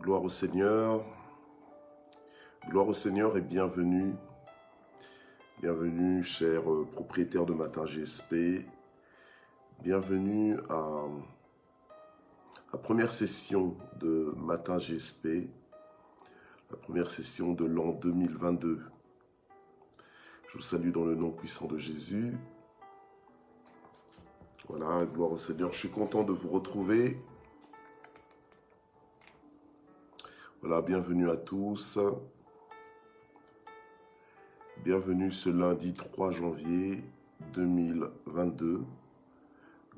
Gloire au Seigneur et bienvenue. Bienvenue, chers propriétaires de Matin GSP. Bienvenue à la première session de Matin GSP, la première session de l'an 2022. Je vous salue dans le nom puissant de Jésus. Voilà, gloire au Seigneur. Je suis content de vous retrouver. Voilà, bienvenue à tous. Bienvenue ce lundi 3 janvier 2022.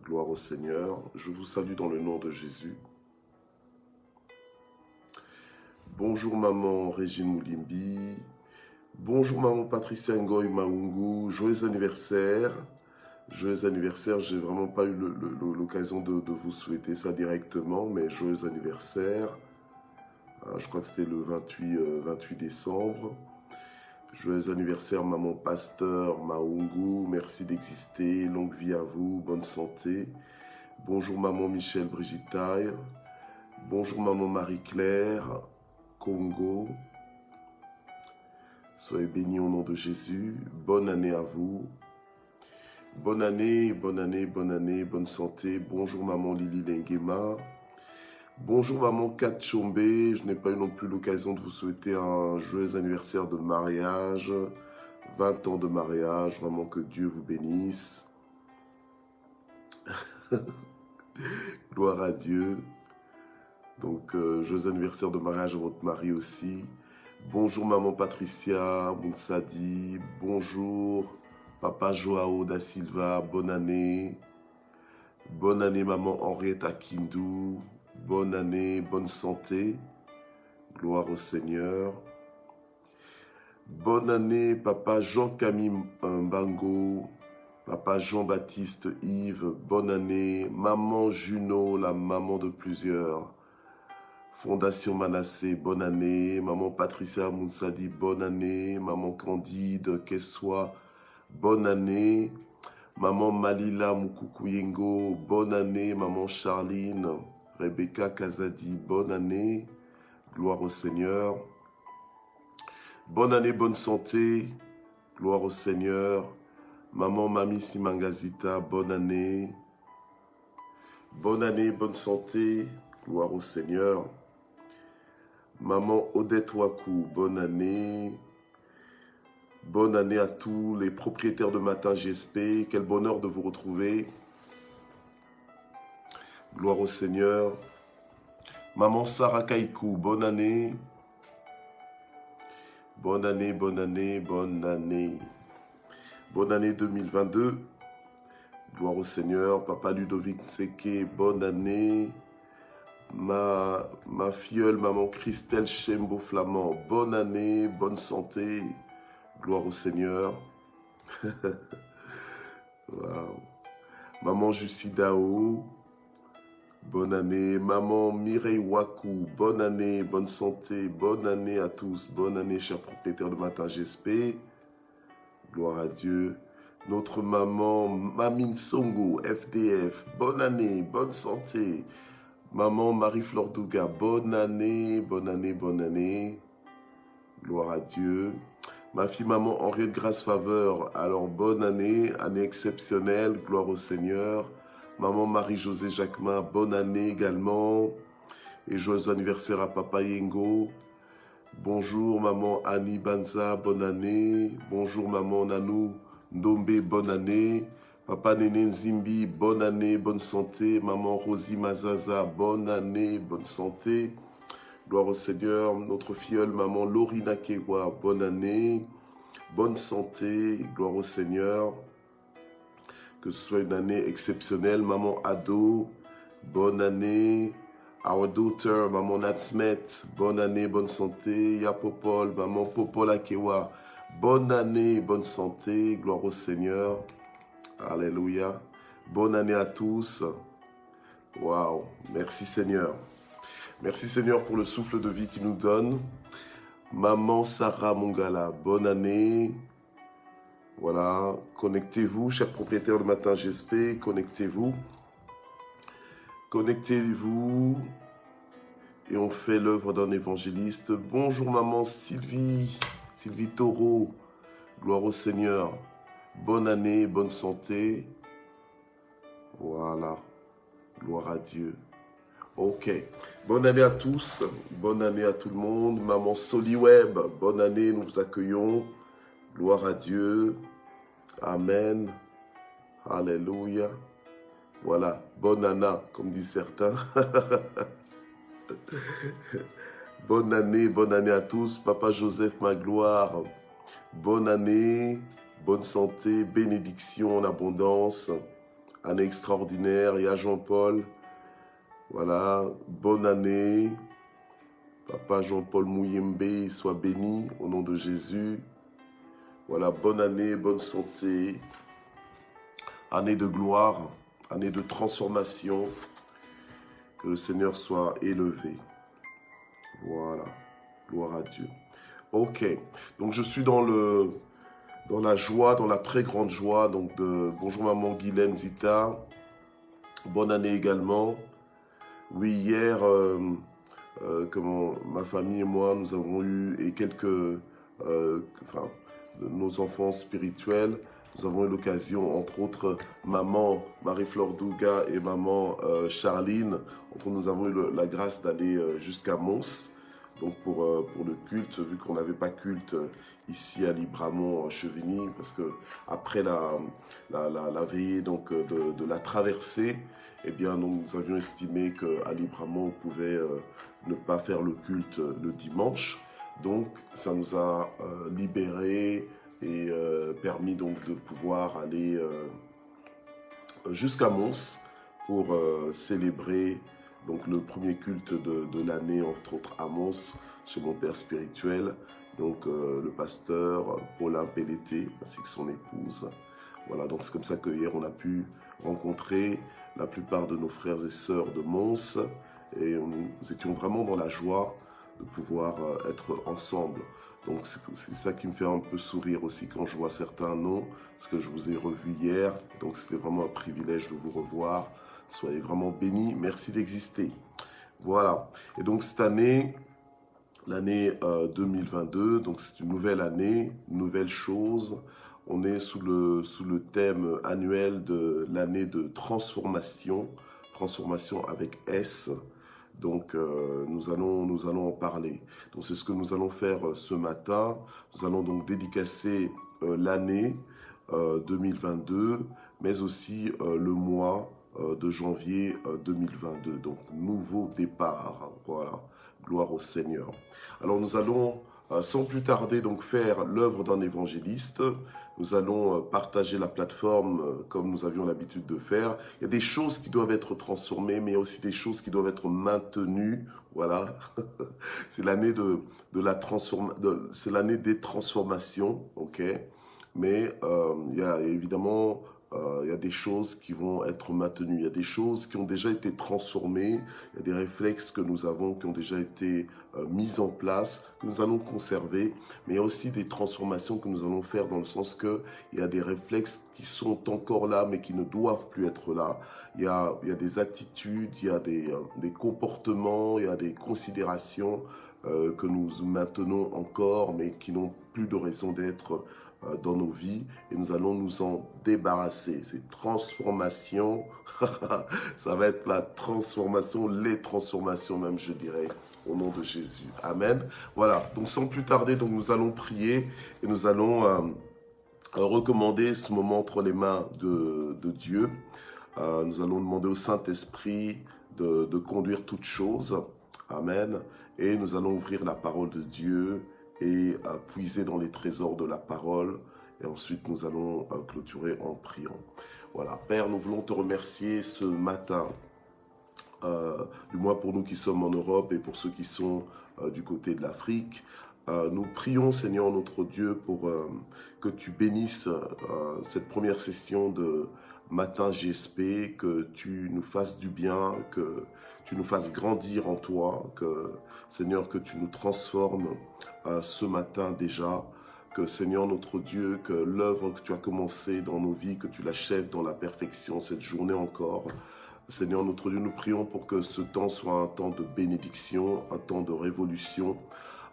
Gloire au Seigneur. Je vous salue dans le nom de Jésus. Bonjour maman Régine Moulimbi. Bonjour maman Patricia Ngoy Maungu. Joyeux anniversaire. Joyeux anniversaire. J'ai vraiment pas eu l'occasion de vous souhaiter ça directement, mais joyeux anniversaire. Je crois que c'était le 28 décembre. Joyeux anniversaire maman Pasteur Maungu. Merci d'exister. Longue vie à vous. Bonne santé. Bonjour maman Michel Brigittaille. Bonjour maman Marie-Claire Congo. Soyez bénis au nom de Jésus. Bonne année à vous. Bonne année, bonne année, bonne année, bonne santé. Bonjour maman Lili Lengema. Bonjour maman Kat Chombe. Je n'ai pas eu non plus l'occasion de vous souhaiter un joyeux anniversaire de mariage. 20 ans de mariage. Vraiment que Dieu vous bénisse. Gloire à Dieu. Donc, joyeux anniversaire de mariage à votre mari aussi. Bonjour maman Patricia Mounsadi. Bonjour papa Joao da Silva. Bonne année. Bonne année maman Henriette Akindou. Bonne année, bonne santé. Gloire au Seigneur. Bonne année papa Jean-Camille Mbango. Papa Jean-Baptiste Yves. Bonne année. Maman Juno, la maman de plusieurs. Fondation Manassé, bonne année. Maman Patricia Mounsadi, bonne année. Maman Candide Kesswa, bonne année. Maman Malila Mukukuyengo, bonne année. Maman Charline, Rebecca Kazadi, bonne année. Gloire au Seigneur. Bonne année, bonne santé. Gloire au Seigneur. Maman Mami Simangazita, bonne année. Bonne année, bonne santé. Gloire au Seigneur. Maman Odette Wakou, bonne année. Bonne année à tous les propriétaires de Matin GSP. Quel bonheur de vous retrouver. Gloire au Seigneur. Maman Sarah Kaikou, bonne année. Bonne année, bonne année, bonne année. Bonne année 2022. Gloire au Seigneur. Papa Ludovic Nseke, bonne année. Ma filleule, maman Christelle Chembo Flamand, bonne année, bonne santé, gloire au Seigneur. Wow. Maman Jucidao, bonne année. Maman Mireille Wakou, bonne année, bonne santé, bonne année à tous, bonne année, chers propriétaires de Matin GSP. Gloire à Dieu. Notre maman Mamine Songo, FDF, bonne année, bonne santé. Maman Marie-Flore Douga, bonne année, bonne année, bonne année. Gloire à Dieu. Ma fille maman Henriette Grace Faveur, alors bonne année, année exceptionnelle, gloire au Seigneur. Maman Marie-Josée Jacquemin, bonne année également. Et joyeux anniversaire à Papa Yengo. Bonjour maman Annie Banza, bonne année. Bonjour maman Nanou Ndombe, bonne année. Papa Néné Nzimbi, bonne année, bonne santé. Maman Rosie Mazaza, bonne année, bonne santé. Gloire au Seigneur. Notre filleule, maman Lorina Kewa, bonne année, bonne santé. Gloire au Seigneur. Que ce soit une année exceptionnelle. Maman Ado, bonne année. Our daughter, maman Natsmet, bonne année, bonne santé. Yapopol, maman Popola Kewa, bonne année, bonne santé. Gloire au Seigneur. Alléluia. Bonne année à tous. Waouh. Merci Seigneur. Merci Seigneur pour le souffle de vie qu'il nous donne. Maman Sarah Mongala, bonne année. Voilà. Connectez-vous, chers propriétaires de Matin GSP. Connectez-vous. Connectez-vous. et on fait l'œuvre d'un évangéliste. Bonjour maman Sylvie Taureau, gloire au Seigneur. Bonne année, bonne santé. Voilà, gloire à Dieu. Ok, bonne année à tous, bonne année à tout le monde. Maman Soliweb, bonne année, nous vous accueillons. Gloire à Dieu. Amen. Alléluia. Voilà, bonne année, comme disent certains. Bonne année à tous. Papa Joseph, ma gloire. Bonne année, bonne santé, bénédiction en abondance. Année extraordinaire. Et à Jean-Paul, voilà, bonne année. Papa Jean-Paul Mouyembe, sois béni au nom de Jésus. Voilà, bonne année, bonne santé. Année de gloire, année de transformation. Que le Seigneur soit élevé. Voilà, gloire à Dieu. Ok, donc je suis dans la joie, dans la très grande joie. Donc bonjour maman Guylaine Zita. Bonne année également. Oui, hier, ma famille et moi, nous avons eu, et nos enfants spirituels, nous avons eu l'occasion, entre autres, maman Marie-Flore Douga et maman Charline, nous avons eu la grâce d'aller jusqu'à Mons, donc pour le culte, vu qu'on n'avait pas culte ici à Libramont-Chevigny, parce que après la veillée donc, de la traversée, eh bien, nous avions estimé qu'à Libramont, on pouvait ne pas faire le culte le dimanche. Donc, ça nous a libérés et permis donc de pouvoir aller jusqu'à Mons pour célébrer donc, le premier culte de l'année, entre autres à Mons, chez mon père spirituel, donc le pasteur Paulin Pelleté, ainsi que son épouse. Voilà, donc c'est comme ça que hier on a pu rencontrer la plupart de nos frères et sœurs de Mons et nous étions vraiment dans la joie de pouvoir être ensemble. Donc c'est ça qui me fait un peu sourire aussi quand je vois certains noms, parce que je vous ai revus hier, donc c'était vraiment un privilège de vous revoir. Soyez vraiment bénis, merci d'exister. Voilà, et donc cette année, l'année 2022, donc c'est une nouvelle année, une nouvelle chose. On est sous le thème annuel de l'année de transformation, transformation avec S. Donc nous allons en parler. Donc c'est ce que nous allons faire ce matin. Nous allons donc dédicacer l'année 2022, mais aussi le mois de janvier 2022. Donc nouveau départ. Voilà. Gloire au Seigneur. Alors nous allons sans plus tarder donc faire l'œuvre d'un évangéliste. Nous allons partager la plateforme comme nous avions l'habitude de faire. Il y a des choses qui doivent être transformées, mais il y a aussi des choses qui doivent être maintenues. Voilà, c'est l'année c'est l'année des transformations, ok. Mais il y a évidemment il y a des choses qui vont être maintenues, il y a des choses qui ont déjà été transformées, il y a des réflexes que nous avons qui ont déjà été mis en place, que nous allons conserver, mais il y a aussi des transformations que nous allons faire dans le sens que il y a des réflexes qui sont encore là mais qui ne doivent plus être là. Il y a des attitudes, il y a des comportements, il y a des considérations que nous maintenons encore mais qui n'ont plus de raison d'être dans nos vies et nous allons nous en débarrasser. Ces transformations, ça va être la transformation, les transformations même, je dirais, au nom de Jésus. Amen. Voilà, donc sans plus tarder, donc nous allons prier et nous allons recommander ce moment entre les mains de Dieu. Nous allons demander au Saint-Esprit de conduire toutes choses. Amen. Et nous allons ouvrir la parole de Dieu et puiser dans les trésors de la parole. Et ensuite, nous allons clôturer en priant. Voilà. Père, nous voulons te remercier ce matin, du moins pour nous qui sommes en Europe et pour ceux qui sont du côté de l'Afrique. Nous prions, Seigneur notre Dieu, pour que tu bénisses cette première session de Matin GSP, que tu nous fasses du bien, que tu nous fasses grandir en toi, que Seigneur, que tu nous transformes ce matin déjà, que Seigneur notre Dieu, que l'œuvre que tu as commencée dans nos vies, que tu l'achèves dans la perfection cette journée encore, Seigneur notre Dieu, nous prions pour que ce temps soit un temps de bénédiction, un temps de révolution,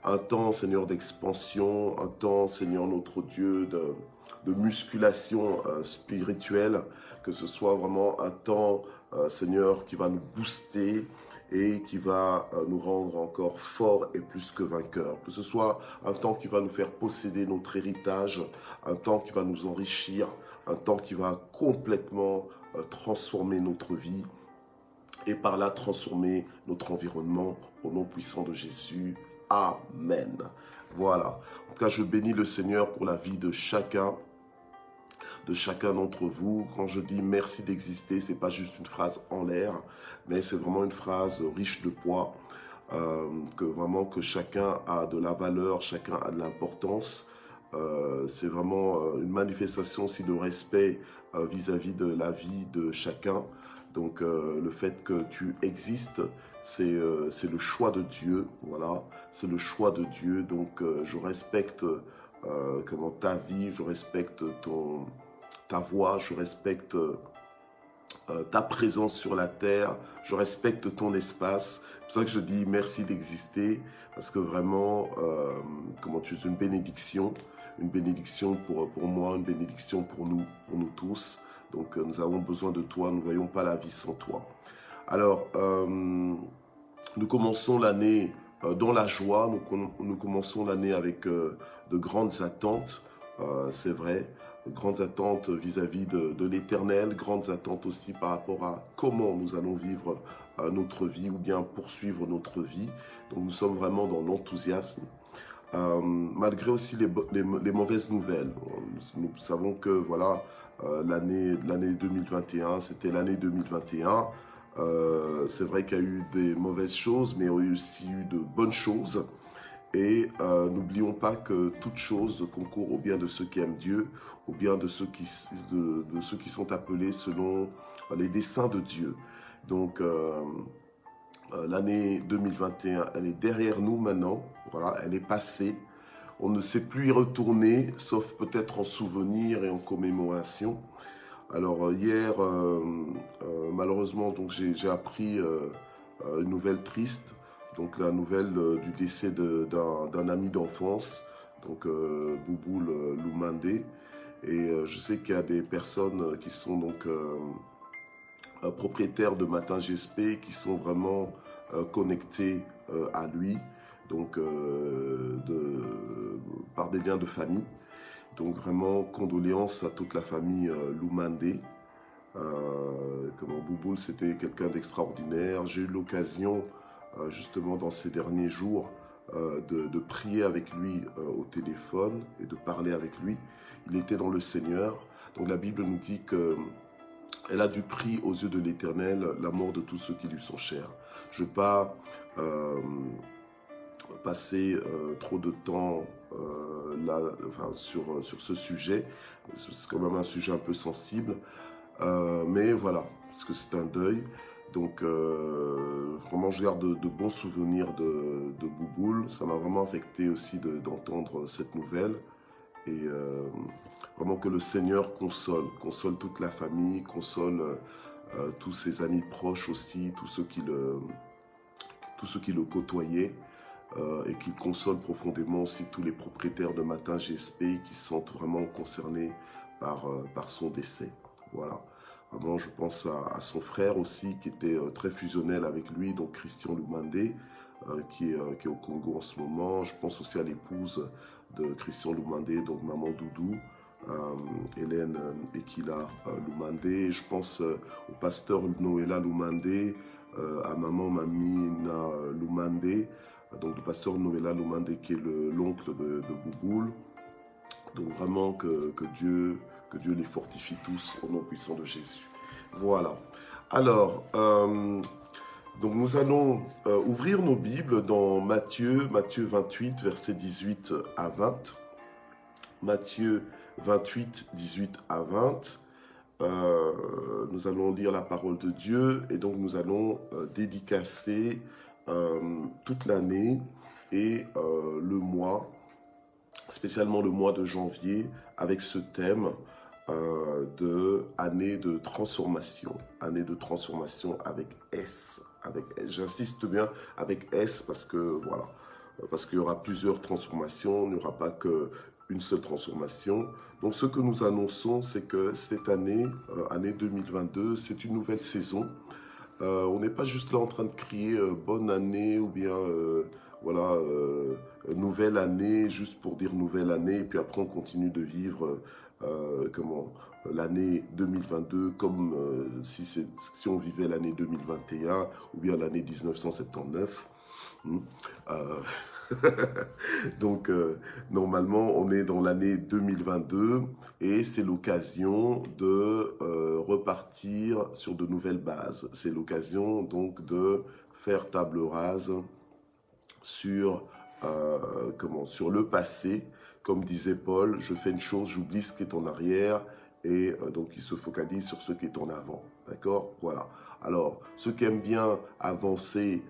un temps, Seigneur, d'expansion, un temps, Seigneur notre Dieu, de musculation spirituelle, que ce soit vraiment un temps, Seigneur, qui va nous booster et qui va nous rendre encore forts et plus que vainqueurs. Que ce soit un temps qui va nous faire posséder notre héritage, un temps qui va nous enrichir, un temps qui va complètement transformer notre vie et par là transformer notre environnement au nom puissant de Jésus. Amen. Voilà. En tout cas, je bénis le Seigneur pour la vie de chacun d'entre vous. Quand je dis merci d'exister, c'est pas juste une phrase en l'air, mais c'est vraiment une phrase riche de poids, que chacun a de la valeur, chacun a de l'importance. C'est vraiment une manifestation aussi de respect vis-à-vis de la vie de chacun. Donc le fait que tu existes, c'est le choix de Dieu, voilà, c'est le choix de Dieu. Donc je respecte ta vie, je respecte ta voix, je respecte ta présence sur la terre, je respecte ton espace. C'est pour ça que je dis merci d'exister, parce que vraiment, tu es une bénédiction pour moi, une bénédiction pour nous tous. Donc nous avons besoin de toi, nous ne voyons pas la vie sans toi. Alors, nous commençons l'année dans la joie, nous commençons l'année avec de grandes attentes, c'est vrai, grandes attentes vis-à-vis de l'Éternel, grandes attentes aussi par rapport à comment nous allons vivre notre vie ou bien poursuivre notre vie. Donc nous sommes vraiment dans l'enthousiasme. Malgré aussi les mauvaises nouvelles. Nous savons que voilà, l'année 2021, c'était l'année 2021. C'est vrai qu'il y a eu des mauvaises choses, mais il y a aussi eu de bonnes choses. Et n'oublions pas que toute chose concourt au bien de ceux qui aiment Dieu, au bien de ceux qui sont appelés selon les desseins de Dieu. Donc, l'année 2021, elle est derrière nous maintenant, voilà, elle est passée. On ne sait plus y retourner, sauf peut-être en souvenir et en commémoration. Alors hier, malheureusement, donc j'ai appris une nouvelle triste, donc la nouvelle du décès d'un ami d'enfance, donc Bouboul Loumandé. Et je sais qu'il y a des personnes qui sont donc propriétaires de Matin GSP, qui sont vraiment connectés à lui, donc par des liens de famille. Donc vraiment, condoléances à toute la famille Loumandé. Bouboul, c'était quelqu'un d'extraordinaire. J'ai eu l'occasion, justement dans ces derniers jours, de prier avec lui au téléphone et de parler avec lui. Il était dans le Seigneur. Donc la Bible nous dit qu'elle a du prix aux yeux de l'Éternel la mort de tous ceux qui lui sont chers. Je ne veux pas passer trop de temps sur ce sujet. C'est quand même un sujet un peu sensible. Mais voilà, parce que c'est un deuil. Donc vraiment, je garde de bons souvenirs de Bouboul. Ça m'a vraiment affecté aussi d'entendre cette nouvelle. Et vraiment que le Seigneur console toute la famille, console tous ses amis proches aussi, tous ceux qui le côtoyaient. Et qu'il console profondément aussi tous les propriétaires de Matin GSP qui sont vraiment concernés par son décès. Voilà. Vraiment, je pense à son frère aussi qui était très fusionnel avec lui, donc Christian Loumandé, qui est au Congo en ce moment. Je pense aussi à l'épouse de Christian Loumandé, donc maman Doudou, Hélène Ekila Loumandé. Je pense au pasteur Noëlla Loumandé, à maman Mamina Loumandé, donc le pasteur Noëlla Loumandé qui est l'oncle de Bouboul. Donc vraiment que Dieu les fortifie tous au nom puissant de Jésus. Voilà. Alors, donc nous allons ouvrir nos Bibles dans Matthieu 28, versets 18 à 20. Matthieu 28, 18 à 20. Nous allons lire la parole de Dieu et donc nous allons dédicacer toute l'année et le mois, spécialement le mois de janvier, avec ce thème de année de transformation avec S, j'insiste bien avec S parce que voilà, parce qu'il y aura plusieurs transformations, il n'y aura pas qu'une seule transformation. Donc ce que nous annonçons, c'est que cette année, année 2022, c'est une nouvelle saison. On n'est pas juste là en train de crier bonne année ou bien voilà, nouvelle année, juste pour dire nouvelle année, et puis après on continue de vivre l'année 2022 comme si on vivait l'année 2021 ou bien l'année 1979. Euh, Donc, normalement, on est dans l'année 2022 et c'est l'occasion de repartir sur de nouvelles bases. C'est l'occasion donc de faire table rase sur, sur le passé. Comme disait Paul, je fais une chose, j'oublie ce qui est en arrière et donc il se focalise sur ce qui est en avant. D'accord? Voilà. Alors, ceux qui aiment bien avancer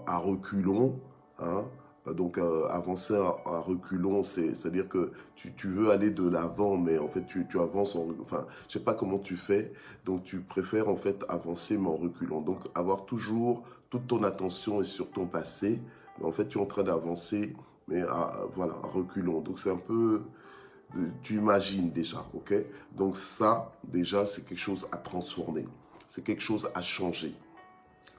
à reculons, hein, donc avancer à reculons, c'est-à-dire que tu veux aller de l'avant, mais en fait tu avances, enfin je sais pas comment tu fais, donc tu préfères en fait avancer mais en reculant. Donc avoir toujours toute ton attention est sur ton passé, mais en fait tu es en train d'avancer, mais voilà, à reculons. Donc c'est un peu, tu imagines déjà, ok? Donc ça, déjà, c'est quelque chose à transformer, c'est quelque chose à changer.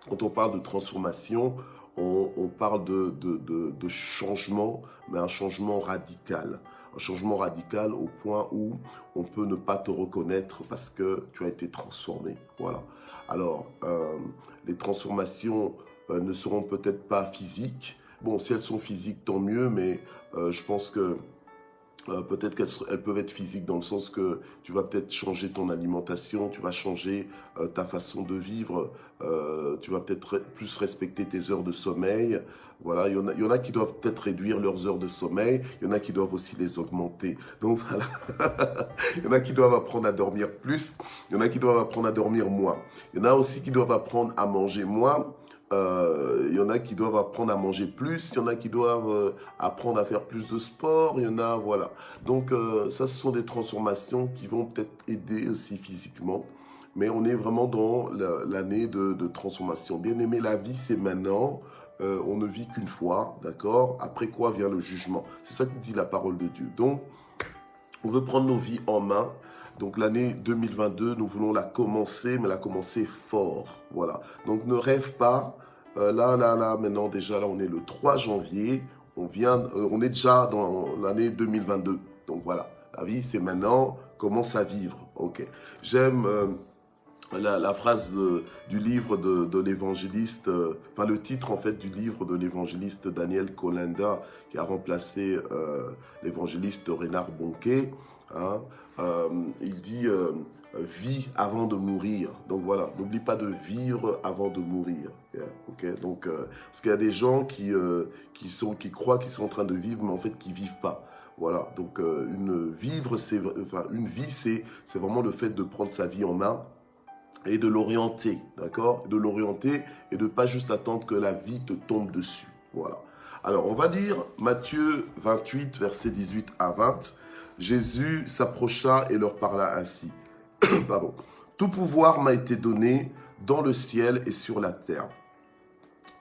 Quand on parle de transformation, on parle de changement, mais un changement radical. Un changement radical au point où on peut ne pas te reconnaître parce que tu as été transformé. Voilà. Alors, les transformations ne seront peut-être pas physiques. Bon, si elles sont physiques, tant mieux, mais je pense que peut-être qu'elles peuvent être physiques dans le sens que tu vas peut-être changer ton alimentation, tu vas changer ta façon de vivre, tu vas peut-être plus respecter tes heures de sommeil. Voilà, il y en a qui doivent peut-être réduire leurs heures de sommeil, il y en a qui doivent aussi les augmenter. Donc voilà, il y en a qui doivent apprendre à dormir plus, il y en a qui doivent apprendre à dormir moins. Il y en a aussi qui doivent apprendre à manger moins. Il y en a qui doivent apprendre à manger plus, il y en a qui doivent apprendre à faire plus de sport, il y en a, voilà. Donc ça, ce sont des transformations qui vont peut-être aider aussi physiquement, mais on est vraiment dans l'année de transformation. Bien aimé, la vie, c'est maintenant, on ne vit qu'une fois, d'accord? Après quoi vient le jugement? C'est ça que dit la parole de Dieu. Donc, on veut prendre nos vies en main. Donc l'année 2022, nous voulons la commencer, mais la commencer fort. Voilà. Donc ne rêve pas. Là, maintenant déjà, là, on est le 3 janvier. On est déjà dans l'année 2022. Donc voilà, la vie, c'est maintenant. Commence à vivre. Ok. J'aime la phrase du livre de l'évangéliste, enfin le titre en fait du livre de l'évangéliste Daniel Kolenda qui a remplacé l'évangéliste Reinhard Bonnke. Hein, il dit vis avant de mourir. Donc voilà, n'oublie pas de vivre avant de mourir. Yeah, okay? Donc parce qu'il y a des gens qui croient qu'ils sont en train de vivre, mais en fait qui vivent pas. Voilà, donc une vie, c'est vraiment le fait de prendre sa vie en main et de l'orienter, d'accord? De l'orienter et de pas juste attendre que la vie te tombe dessus. Voilà. Alors, on va dire Matthieu 28, versets 18 à 20. Jésus s'approcha et leur parla ainsi. Pardon. Tout pouvoir m'a été donné dans le ciel et sur la terre.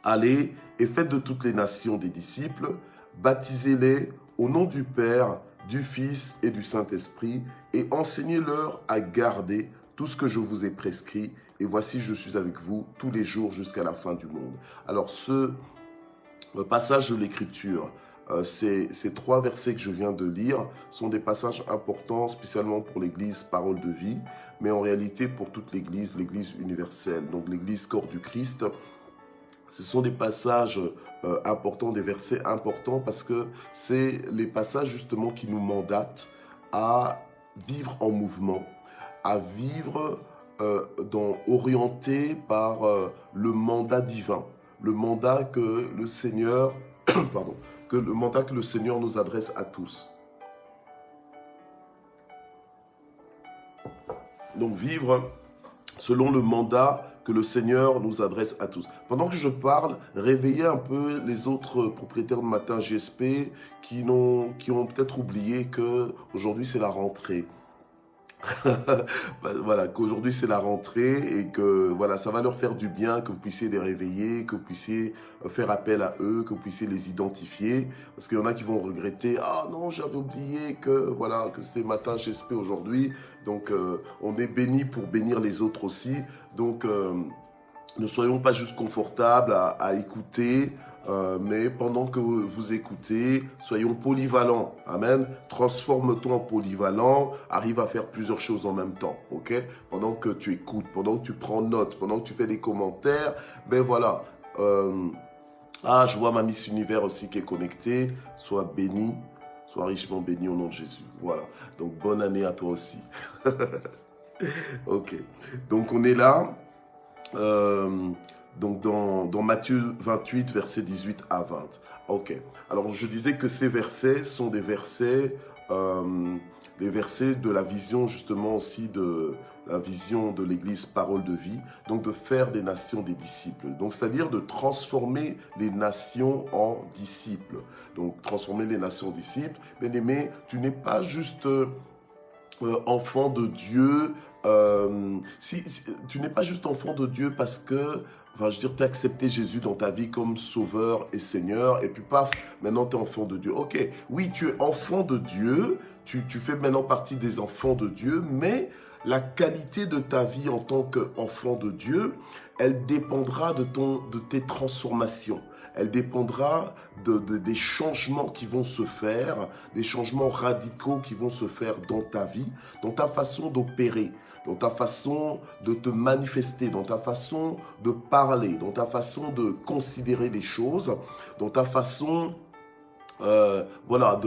Allez et faites de toutes les nations des disciples, baptisez-les au nom du Père, du Fils et du Saint-Esprit, et enseignez-leur à garder tout ce que je vous ai prescrit, et voici je suis avec vous tous les jours jusqu'à la fin du monde. Alors ce passage de l'Écriture, ces 3 versets que je viens de lire sont des passages importants, spécialement pour l'Église Parole de Vie, mais en réalité pour toute l'Église, l'Église universelle, donc l'Église corps du Christ. Ce sont des passages importants, des versets importants, parce que c'est les passages justement qui nous mandatent à vivre en mouvement, à vivre orienté par le mandat divin, le mandat que le Seigneur, pardon, le mandat que le Seigneur nous adresse à tous. Donc vivre selon le mandat que le Seigneur nous adresse à tous. Pendant que je parle, réveillez un peu les autres propriétaires de Matin GSP qui ont peut-être oublié qu'aujourd'hui c'est la rentrée. Voilà, qu'aujourd'hui c'est la rentrée et que voilà, ça va leur faire du bien que vous puissiez les réveiller, que vous puissiez faire appel à eux, que vous puissiez les identifier. Parce qu'il y en a qui vont regretter, ah non, j'avais oublié que voilà, que c'est Matin GSP aujourd'hui. Donc on est béni pour bénir les autres aussi. Donc ne soyons pas juste confortables à écouter, mais pendant que vous écoutez, soyons polyvalents. Amen. Transforme-toi en polyvalent, arrive à faire plusieurs choses en même temps. Ok? Pendant que tu écoutes, pendant que tu prends note, pendant que tu fais des commentaires, ben voilà. Je vois ma Miss Univers aussi qui est connectée. Sois béni, sois richement béni au nom de Jésus. Voilà. Donc bonne année à toi aussi. Ok. Donc on est là. Donc dans Matthieu 28, versets 18 à 20. Ok. Alors je disais que ces versets sont des versets de la vision justement aussi de la vision de l'Église Parole de Vie, donc de faire des nations des disciples. Donc c'est-à-dire de transformer les nations en disciples. Donc transformer les nations en disciples. Bien aimé, tu n'es pas juste enfant de Dieu. Tu n'es pas juste enfant de Dieu parce que, enfin, je veux dire, tu as accepté Jésus dans ta vie comme sauveur et Seigneur, et puis paf, maintenant tu es enfant de Dieu. Ok, oui, tu es enfant de Dieu, tu fais maintenant partie des enfants de Dieu, mais la qualité de ta vie en tant qu'enfant de Dieu, elle dépendra de tes transformations. Elle dépendra des changements qui vont se faire, des changements radicaux qui vont se faire dans ta vie, dans ta façon d'opérer, dans ta façon de te manifester, dans ta façon de parler, dans ta façon de considérer les choses, dans ta façon voilà,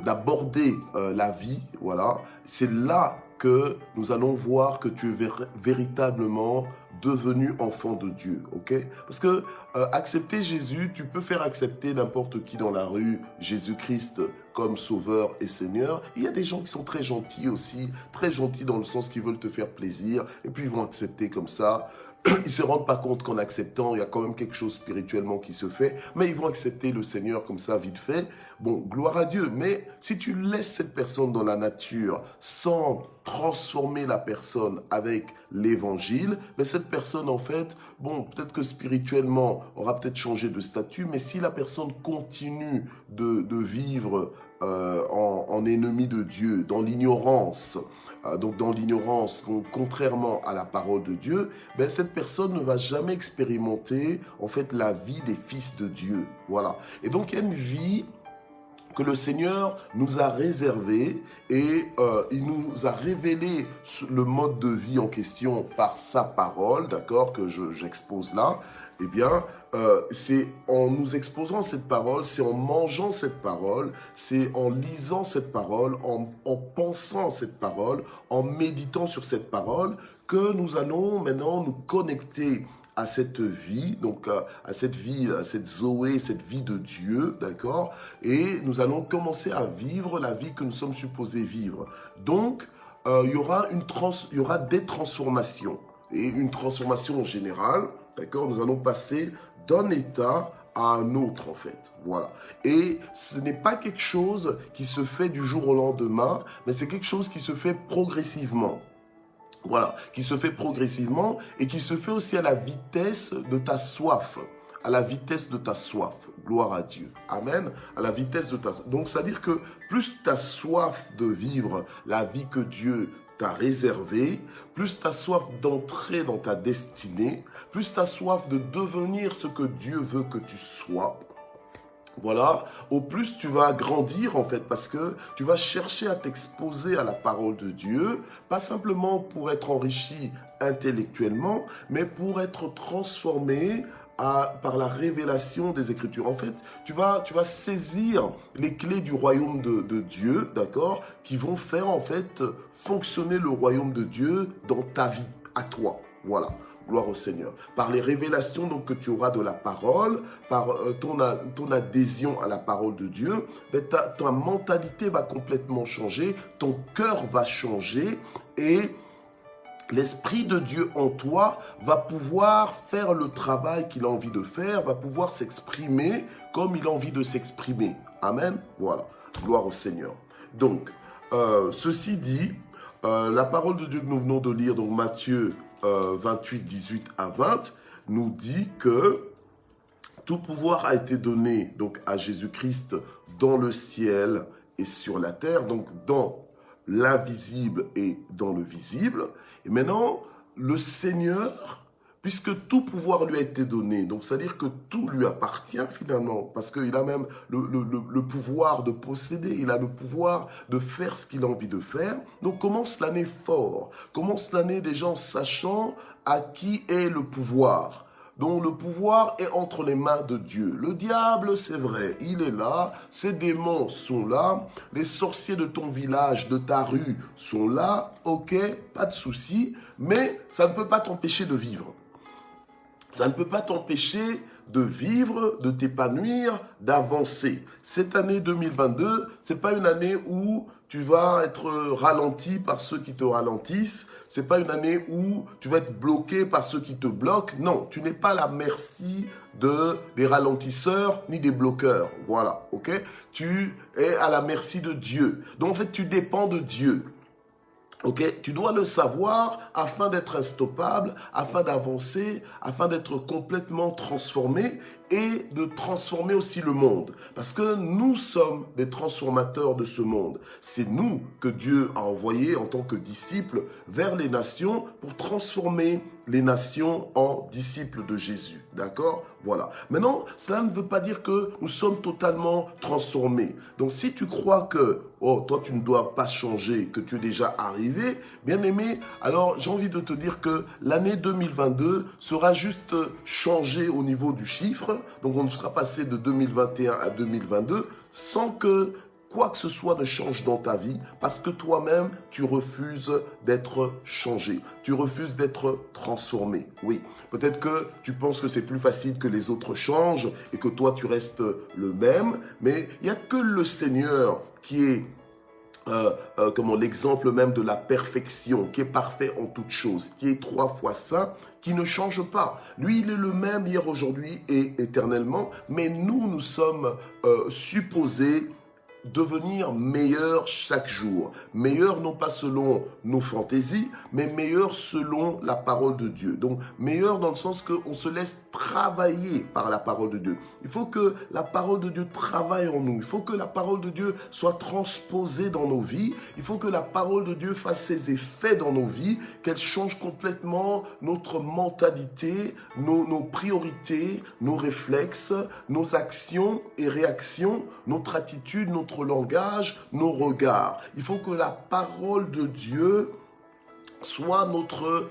d'aborder la vie. Voilà. C'est là que nous allons voir que tu es véritablement devenu enfant de Dieu, ok? Parce que accepter Jésus, tu peux faire accepter n'importe qui dans la rue, Jésus-Christ comme sauveur et Seigneur. Il y a des gens qui sont très gentils aussi, très gentils dans le sens qu'ils veulent te faire plaisir, et puis ils vont accepter comme ça. Ils ne se rendent pas compte qu'en acceptant, il y a quand même quelque chose spirituellement qui se fait, mais ils vont accepter le Seigneur comme ça, vite fait. Bon, gloire à Dieu, mais si tu laisses cette personne dans la nature sans transformer la personne avec l'évangile, mais cette personne, en fait, bon, peut-être que spirituellement, aura peut-être changé de statut, mais si la personne continue de vivre en ennemi de Dieu, dans l'ignorance, donc dans l'ignorance, contrairement à la parole de Dieu, ben cette personne ne va jamais expérimenter en fait la vie des fils de Dieu. Voilà. Et donc il y a une vie que le Seigneur nous a réservée et il nous a révélé le mode de vie en question par sa parole, d'accord, que j'expose là. Eh bien, c'est en nous exposant cette parole, c'est en mangeant cette parole, c'est en lisant cette parole, en pensant cette parole, en méditant sur cette parole, que nous allons maintenant nous connecter à cette vie, donc à cette vie, à cette Zoé, cette vie de Dieu, d'accord? Et nous allons commencer à vivre la vie que nous sommes supposés vivre. Donc, il y aura des transformations, et une transformation générale, d'accord? Nous allons passer d'un état à un autre, en fait. Voilà. Et ce n'est pas quelque chose qui se fait du jour au lendemain, mais c'est quelque chose qui se fait progressivement. Voilà, qui se fait progressivement et qui se fait aussi à la vitesse de ta soif. À la vitesse de ta soif. Gloire à Dieu. Amen. À la vitesse de ta soif. Donc, c'est-à-dire que plus tu as soif de vivre la vie que Dieu t'a réservée, plus tu as soif d'entrer dans ta destinée, plus tu as soif de devenir ce que Dieu veut que tu sois. Voilà, au plus tu vas grandir en fait parce que tu vas chercher à t'exposer à la parole de Dieu, pas simplement pour être enrichi intellectuellement, mais pour être transformé par la révélation des Écritures. En fait, tu vas saisir les clés du royaume de Dieu, d'accord, qui vont faire en fait fonctionner le royaume de Dieu dans ta vie, à toi. Voilà. Gloire au Seigneur. Par les révélations donc, que tu auras de la parole, par ton adhésion à la parole de Dieu, ben, ta mentalité va complètement changer, ton cœur va changer et l'Esprit de Dieu en toi va pouvoir faire le travail qu'il a envie de faire, va pouvoir s'exprimer comme il a envie de s'exprimer. Amen. Voilà. Gloire au Seigneur. Donc, ceci dit, la parole de Dieu que nous venons de lire, donc Matthieu 28, 18 à 20, nous dit que tout pouvoir a été donné donc à Jésus-Christ dans le ciel et sur la terre, donc dans l'invisible et dans le visible. Et maintenant, le Seigneur, puisque tout pouvoir lui a été donné, donc c'est-à-dire que tout lui appartient finalement, parce qu'il a même le pouvoir de posséder, il a le pouvoir de faire ce qu'il a envie de faire. Donc commence l'année fort, commence l'année déjà en sachant à qui est le pouvoir. Donc le pouvoir est entre les mains de Dieu. Le diable, c'est vrai, il est là, ses démons sont là, les sorciers de ton village, de ta rue sont là, ok, pas de souci, mais ça ne peut pas t'empêcher de vivre. Ça ne peut pas t'empêcher de vivre, de t'épanouir, d'avancer. Cette année 2022, ce n'est pas une année où tu vas être ralenti par ceux qui te ralentissent. Ce n'est pas une année où tu vas être bloqué par ceux qui te bloquent. Non, tu n'es pas à la merci des ralentisseurs ni des bloqueurs. Voilà, ok? Tu es à la merci de Dieu. Donc en fait, tu dépends de Dieu. Ok, tu dois le savoir afin d'être instoppable, afin d'avancer, afin d'être complètement transformé et de transformer aussi le monde. Parce que nous sommes des transformateurs de ce monde. C'est nous que Dieu a envoyés en tant que disciples vers les nations pour transformer les nations en disciples de Jésus. D'accord? Voilà. Maintenant, cela ne veut pas dire que nous sommes totalement transformés. Donc, si tu crois que, oh, toi, tu ne dois pas changer, que tu es déjà arrivé, bien aimé, alors j'ai envie de te dire que l'année 2022 sera juste changée au niveau du chiffre. Donc, on sera passé de 2021 à 2022 sans que quoi que ce soit ne change dans ta vie parce que toi-même, tu refuses d'être changé. Tu refuses d'être transformé. Oui, peut-être que tu penses que c'est plus facile que les autres changent et que toi, tu restes le même. Mais il n'y a que le Seigneur qui est comment l'exemple même de la perfection, qui est parfait en toutes choses, qui est 3 fois saint, qui ne change pas. Lui, il est le même hier, aujourd'hui et éternellement. Mais nous sommes supposés devenir meilleur chaque jour. Meilleur non pas selon nos fantaisies, mais meilleur selon la parole de Dieu. Donc meilleur dans le sens qu'on se laisse travailler par la parole de Dieu. Il faut que la parole de Dieu travaille en nous. Il faut que la parole de Dieu soit transposée dans nos vies. Il faut que la parole de Dieu fasse ses effets dans nos vies, qu'elle change complètement notre mentalité, nos priorités, nos réflexes, nos actions et réactions, notre attitude, notre langage, nos regards. Il faut que la parole de Dieu soit notre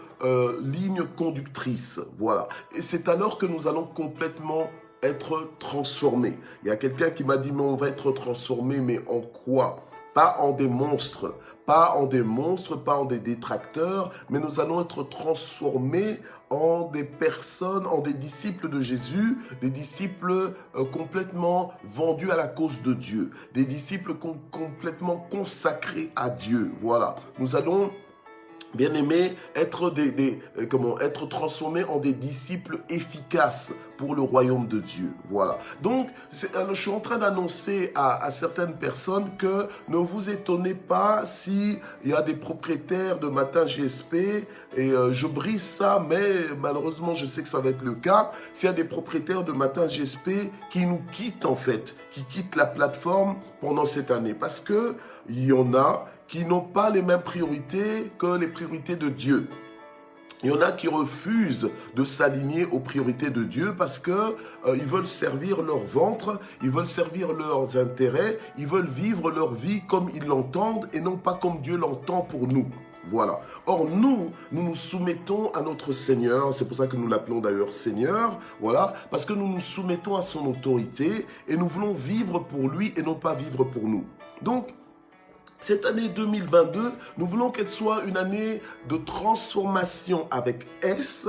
ligne conductrice. Voilà. Et c'est alors que nous allons complètement être transformés. Il y a quelqu'un qui m'a dit, mais on va être transformé, mais en quoi? Pas en des monstres, pas en des monstres, pas en des détracteurs, mais nous allons être transformés en des personnes, en des disciples de Jésus, des disciples complètement vendus à la cause de Dieu, des disciples complètement consacrés à Dieu. Voilà, nous allons, bien aimé, être être transformés en des disciples efficaces pour le royaume de Dieu. Voilà. Donc, je suis en train d'annoncer à certaines personnes que ne vous étonnez pas s'il y a des propriétaires de Matin GSP, et je brise ça, mais malheureusement, je sais que ça va être le cas, s'il y a des propriétaires de Matin GSP qui nous quittent en fait, qui quittent la plateforme pendant cette année. Parce que il y en a qui n'ont pas les mêmes priorités que les priorités de Dieu. Il y en a qui refusent de s'aligner aux priorités de Dieu parce que ils veulent servir leur ventre, ils veulent servir leurs intérêts, ils veulent vivre leur vie comme ils l'entendent et non pas comme Dieu l'entend pour nous. Voilà. Or, nous nous soumettons à notre Seigneur. C'est pour ça que nous l'appelons d'ailleurs Seigneur. Voilà. Parce que nous nous soumettons à son autorité et nous voulons vivre pour lui et non pas vivre pour nous. Donc, cette année 2022, nous voulons qu'elle soit une année de transformation avec S,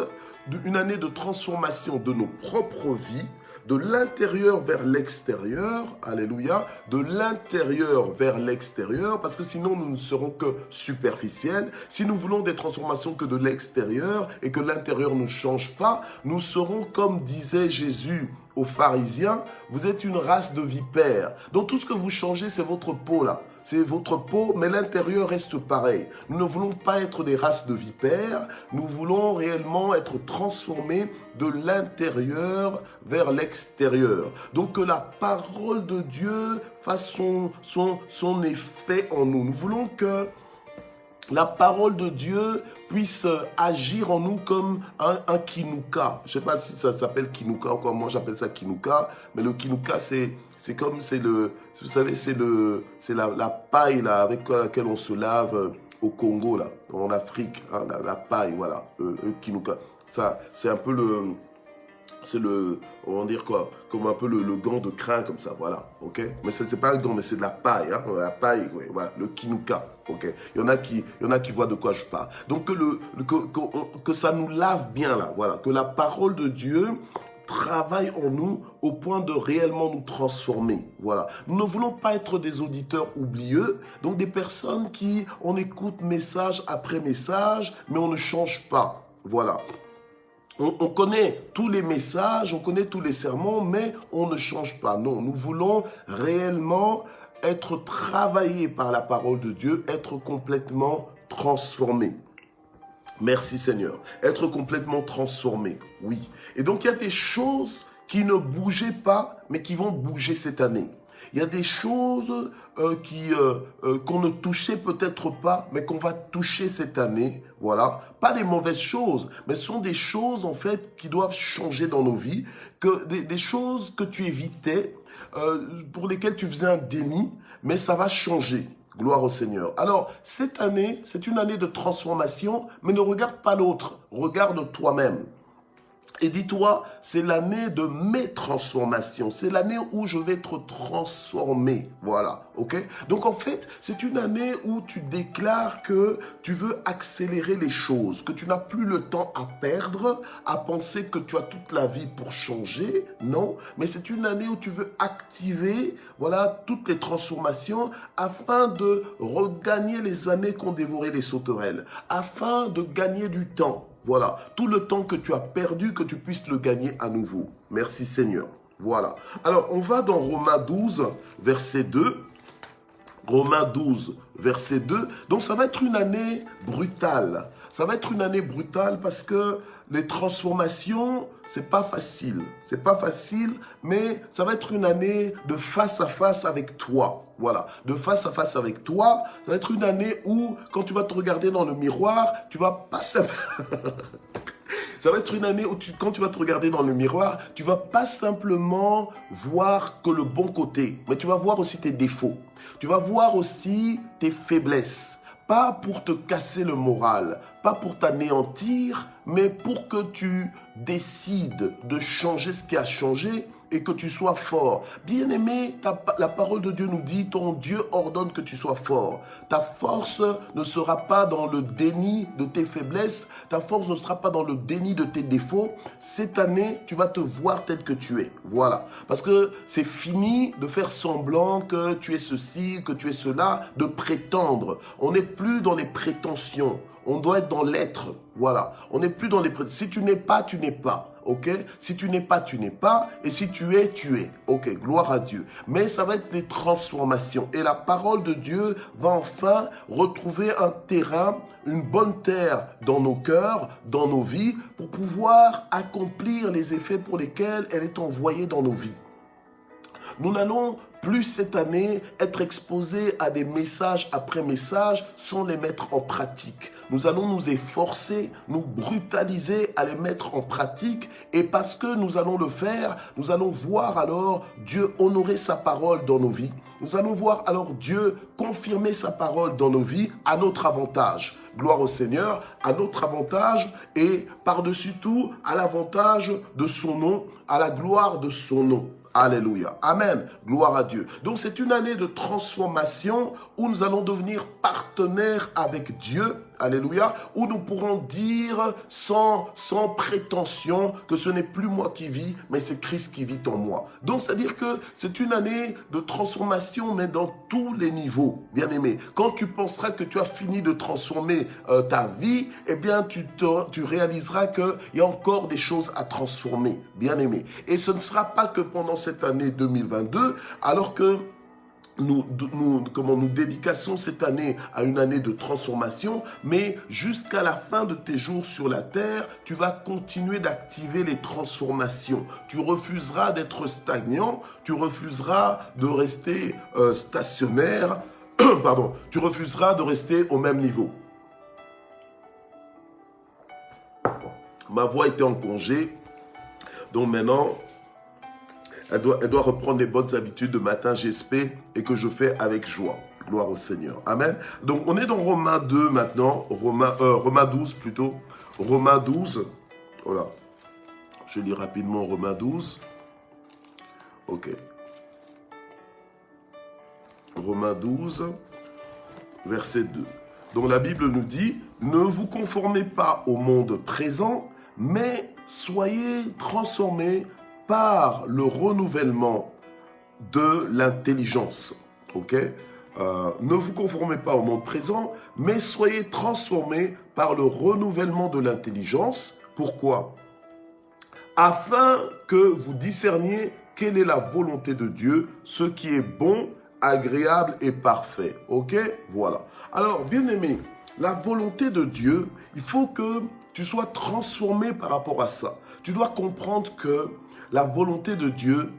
une année de transformation de nos propres vies, de l'intérieur vers l'extérieur, alléluia, de l'intérieur vers l'extérieur, parce que sinon nous ne serons que superficiels. Si nous voulons des transformations que de l'extérieur et que l'intérieur ne change pas, nous serons comme disait Jésus aux pharisiens, vous êtes une race de vipères. Donc tout ce que vous changez, c'est votre peau là. C'est votre peau, mais l'intérieur reste pareil. Nous ne voulons pas être des races de vipères, nous voulons réellement être transformés de l'intérieur vers l'extérieur. Donc que la parole de Dieu fasse son effet en nous. Nous voulons que la parole de Dieu puisse agir en nous comme un kinuka. Je ne sais pas si ça s'appelle kinuka ou comment moi j'appelle ça kinuka, mais le kinuka c'est comme, vous savez, c'est la paille là, avec laquelle on se lave au Congo, là, en Afrique, hein, la paille, voilà, le kinuka. Ça, c'est un peu on va dire quoi, comme un peu le gant de crin comme ça, voilà, ok. Mais c'est pas un gant, mais c'est de la paille, hein, la paille, oui, voilà, le kinuka, ok. Il y en a qui voient de quoi je parle. Donc que ça nous lave bien là, voilà, que la parole de Dieu travaille en nous au point de réellement nous transformer. Voilà. Nous ne voulons pas être des auditeurs oublieux, donc des personnes qui, on écoute message après message, mais on ne change pas. Voilà. On connaît tous les messages, on connaît tous les sermons, mais on ne change pas. Non, nous voulons réellement être travaillés par la parole de Dieu, être complètement transformés. Merci Seigneur. Être complètement transformé, oui. Et donc il y a des choses qui ne bougeaient pas, mais qui vont bouger cette année. Il y a des choses qu'on ne touchait peut-être pas, mais qu'on va toucher cette année. Voilà. Pas des mauvaises choses, mais ce sont des choses en fait qui doivent changer dans nos vies, des choses que tu évitais, pour lesquelles tu faisais un déni, mais ça va changer. Gloire au Seigneur. Alors, cette année, c'est une année de transformation, mais ne regarde pas l'autre, regarde toi-même. Et dis-toi, c'est l'année de mes transformations. C'est l'année où je vais être transformé. Voilà, ok? Donc en fait, c'est une année où tu déclares que tu veux accélérer les choses, que tu n'as plus le temps à perdre, à penser que tu as toute la vie pour changer. Non, mais c'est une année où tu veux activer, voilà, toutes les transformations afin de regagner les années qu'ont dévoré les sauterelles, afin de gagner du temps. Voilà, tout le temps que tu as perdu, que tu puisses le gagner à nouveau. Merci Seigneur. Voilà. Alors, on va dans Romains 12, verset 2. Romains 12, verset 2. Donc, ça va être une année brutale. Ça va être une année brutale parce que les transformations, c'est pas facile. C'est pas facile, mais ça va être une année de face à face avec toi. Voilà, de face à face avec toi. Ça va être une année où, quand tu vas te regarder dans le miroir, tu vas pas simplement... Ça va être une année où, quand tu vas te regarder dans le miroir, tu vas pas simplement voir que le bon côté, mais tu vas voir aussi tes défauts. Tu vas voir aussi tes faiblesses. Pas pour te casser le moral, pas pour t'anéantir, mais pour que tu décides de changer ce qui a changé et que tu sois fort. Bien-aimé, la parole de Dieu nous dit, ton Dieu ordonne que tu sois fort. Ta force ne sera pas dans le déni de tes faiblesses, ta force ne sera pas dans le déni de tes défauts. Cette année, tu vas te voir tel que tu es. Voilà. Parce que c'est fini de faire semblant que tu es ceci, que tu es cela, de prétendre. On n'est plus dans les prétentions. On doit être dans l'être. Voilà. On n'est plus dans les prétentions. Si tu n'es pas, tu n'es pas. Ok? Si tu n'es pas, tu n'es pas. Et si tu es, tu es. Ok, gloire à Dieu. Mais ça va être des transformations. Et la parole de Dieu va enfin retrouver un terrain, une bonne terre dans nos cœurs, dans nos vies, pour pouvoir accomplir les effets pour lesquels elle est envoyée dans nos vies. Nous n'allons plus cette année être exposés à des messages après messages sans les mettre en pratique. Nous allons nous efforcer, nous brutaliser à les mettre en pratique, et parce que nous allons le faire, nous allons voir alors Dieu honorer sa parole dans nos vies. Nous allons voir alors Dieu confirmer sa parole dans nos vies à notre avantage. Gloire au Seigneur, à notre avantage et par-dessus tout à l'avantage de son nom, à la gloire de son nom. Alléluia. Amen. Gloire à Dieu. Donc c'est une année de transformation où nous allons devenir partenaires avec Dieu. alléluia, où nous pourrons dire sans prétention que ce n'est plus moi qui vis, mais c'est Christ qui vit en moi. Donc, c'est-à-dire que c'est une année de transformation, mais dans tous les niveaux, bien aimé. Quand tu penseras que tu as fini de transformer ta vie, eh bien, tu réaliseras qu'il y a encore des choses à transformer, bien aimé. Et ce ne sera pas que pendant cette année 2022, alors que nous dédicassons cette année à une année de transformation, mais jusqu'à la fin de tes jours sur la terre, tu vas continuer d'activer les transformations. Tu refuseras d'être stagnant, tu refuseras de rester stationnaire, pardon, tu refuseras de rester au même niveau. Ma voix était en congé, donc maintenant, elle doit reprendre les bonnes habitudes de matin, j'espère, et que je fais avec joie. Gloire au Seigneur. Amen. Donc, on est dans Romains 2 maintenant, Romains 12 plutôt. Romains 12. Voilà. Je lis rapidement Romains 12. Ok. Romains 12, verset 2. Donc, la Bible nous dit, ne vous conformez pas au monde présent, mais soyez transformés par le renouvellement de l'intelligence. Ok? Ne vous conformez pas au monde présent, mais soyez transformés par le renouvellement de l'intelligence. Pourquoi? Afin que vous discerniez quelle est la volonté de Dieu, ce qui est bon, agréable et parfait. Ok? Voilà. Alors, bien aimé, la volonté de Dieu, il faut que tu sois transformé par rapport à ça. Tu dois comprendre que la volonté de Dieu,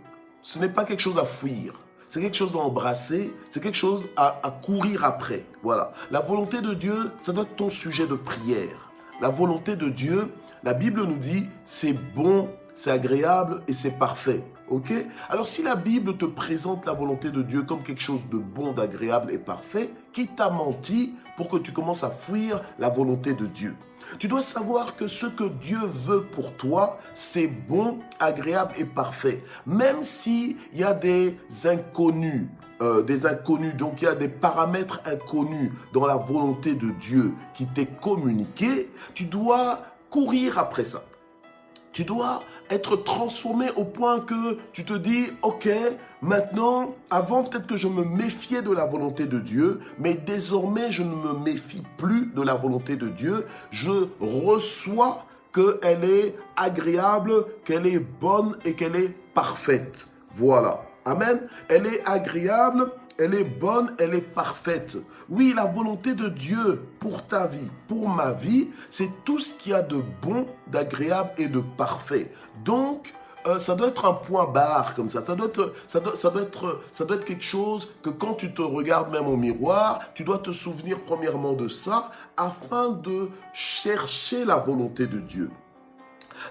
ce n'est pas quelque chose à fuir. C'est quelque chose à embrasser, c'est quelque chose à courir après. Voilà. La volonté de Dieu, ça doit être ton sujet de prière. La volonté de Dieu, la Bible nous dit, c'est bon, c'est agréable et c'est parfait. Ok? Alors si la Bible te présente la volonté de Dieu comme quelque chose de bon, d'agréable et parfait, qui t'a menti pour que tu commences à fuir la volonté de Dieu? Tu dois savoir que ce que Dieu veut pour toi, c'est bon, agréable et parfait. Même s'il y a des inconnus, donc il y a des paramètres inconnus dans la volonté de Dieu qui t'est communiqué, tu dois courir après ça. Tu dois être transformé au point que tu te dis, ok, maintenant, avant peut-être que je me méfiais de la volonté de Dieu, mais désormais je ne me méfie plus de la volonté de Dieu. Je reçois qu'elle est agréable, qu'elle est bonne et qu'elle est parfaite. Voilà. Amen. Elle est agréable, elle est bonne, elle est parfaite. Oui, la volonté de Dieu pour ta vie, pour ma vie, c'est tout ce qu'il y a de bon, d'agréable et de parfait. Donc, ça doit être un point barre comme ça. Ça doit être quelque chose que quand tu te regardes même au miroir, tu dois te souvenir premièrement de ça afin de chercher la volonté de Dieu.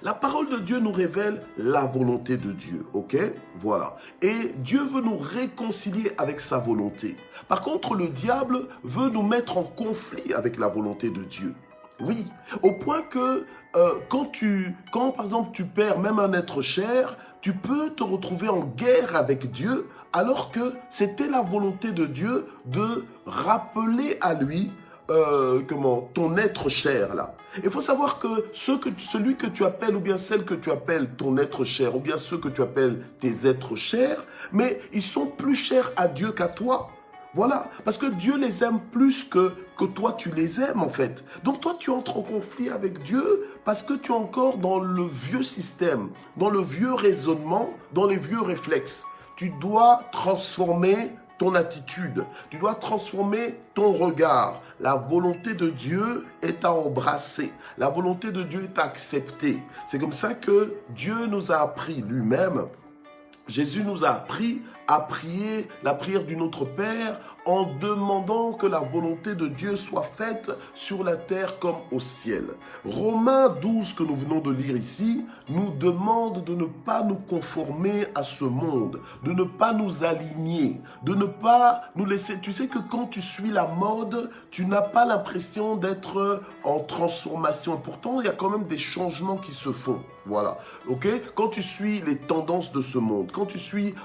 La parole de Dieu nous révèle la volonté de Dieu, ok? Voilà. Et Dieu veut nous réconcilier avec sa volonté. Par contre, le diable veut nous mettre en conflit avec la volonté de Dieu. Oui, au point que quand par exemple tu perds même un être cher, tu peux te retrouver en guerre avec Dieu alors que c'était la volonté de Dieu de rappeler à lui ton être cher là. Il faut savoir que celui que tu appelles ou bien celle que tu appelles ton être cher ou bien ceux que tu appelles tes êtres chers, mais ils sont plus chers à Dieu qu'à toi. Voilà, parce que Dieu les aime plus que toi tu les aimes en fait. Donc toi tu entres en conflit avec Dieu parce que tu es encore dans le vieux système, dans le vieux raisonnement, dans les vieux réflexes. Tu dois transformer ton attitude, tu dois transformer ton regard. La volonté de Dieu est à embrasser, la volonté de Dieu est à accepter. C'est comme ça que Dieu nous a appris lui-même. Jésus nous a appris à prier la prière du Notre Père en demandant que la volonté de Dieu soit faite sur la terre comme au ciel. Romains 12 que nous venons de lire ici nous demande de ne pas nous conformer à ce monde, de ne pas nous aligner, de ne pas nous laisser... Tu sais que quand tu suis la mode, tu n'as pas l'impression d'être en transformation. Pourtant, il y a quand même des changements qui se font. Voilà. Ok? Quand tu suis les tendances de ce monde, quand tu suis